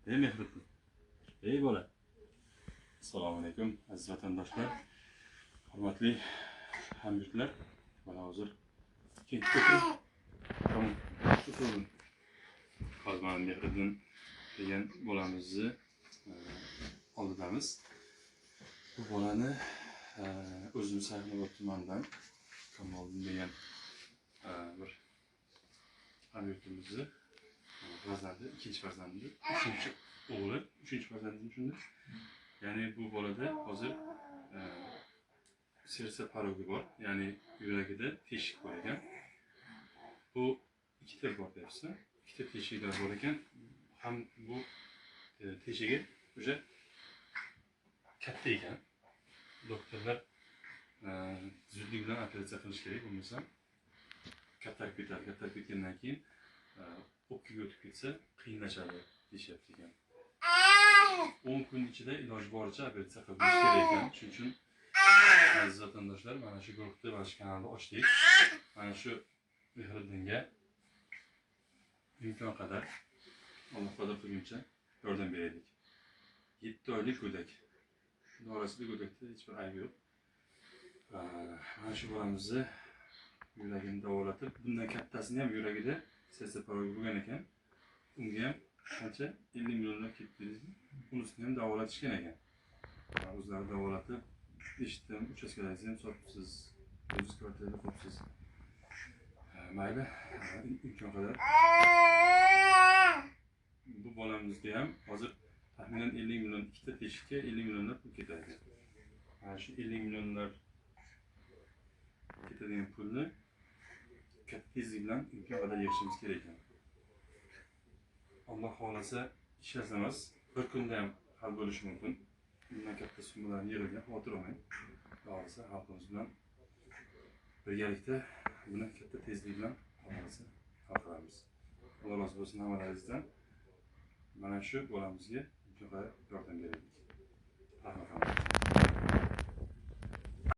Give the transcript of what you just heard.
Ey Mehriddin. Ey bola. Assalomu alaykum aziz vatandoshlar. Hurmatli hamyurtlar. Mana hozir ikkinchi ko'prik. Tamam. Hozir Mehriddin degan bolamizni oldidamiz. Bu bolani o'zimiz Sahnobod tumanidan Kamoliddin degan bir hamyurtimizni farzandi, ikkinchi farzandi, uchinchi o'g'li, uchinchi farzandim shunda. Ya'ni bu bolada hozir sersa parogi bor, ya'ni yuragida teshik bor ekan. Bu ikkita bor deyapsiz. Ikkita teshiklar bor ekan. Ham bu teshigi o'sha katta ekan. Doktorlar zudlik bilan operatsiya qilish kerak, bo'lmasa kattarib ketadi. Kattarib ketgandan keyin o'pkaga o'tib ketsa qiyinlashadi deyishyapti ekan. 10 kun ichida iloji boricha operatsiya qilish kerak ekan. Shuning uchun aziz vatandoshlar, mana shu guruhda va shu kanalni ochdik. Mana shu Mehriddinga imkon qadar Alloh qadar qilguncha yordam beraylik. 7 oylik go'dak. Shu orasida go'dakda hech bir ayb yo'q. Mana shu bolamizni yuragini davolatib, bundan kattasini ham yuragida sersa parogi bo'lgan ekan. Unga ham qancha 50 millionlab ketdi. Unisini ham davolatishgan ekan. O'zlari davolatib, eshitdim, uchastkalaringizni ham sotibsiz, o'zingiz kvartirada qolibsiz. Mayli, imkon qadar bu bolamizga ham hozir taxminan 50 million, ikkita teshikka 50 millionlab pul ketadi. Mana shu 50 millionlar ketadigan pulni katta tezlik bilan imkon qadar yig'ishimiz kerak ekan. Alloh xolasa hech narsa emas, bir kunda ham hal bo'lishi mumkin. Bundan katta summalarni yig'ilgan, xavotir olmang. Xolasa xalqimiz bilan birgalikda buni katta tezlik bilan xolasa hal qilamiz. Alloh rozi bo'lsin hammalaringizdan. Mana shu bolamizga imkon qadar yordam beraylik. Rahmat.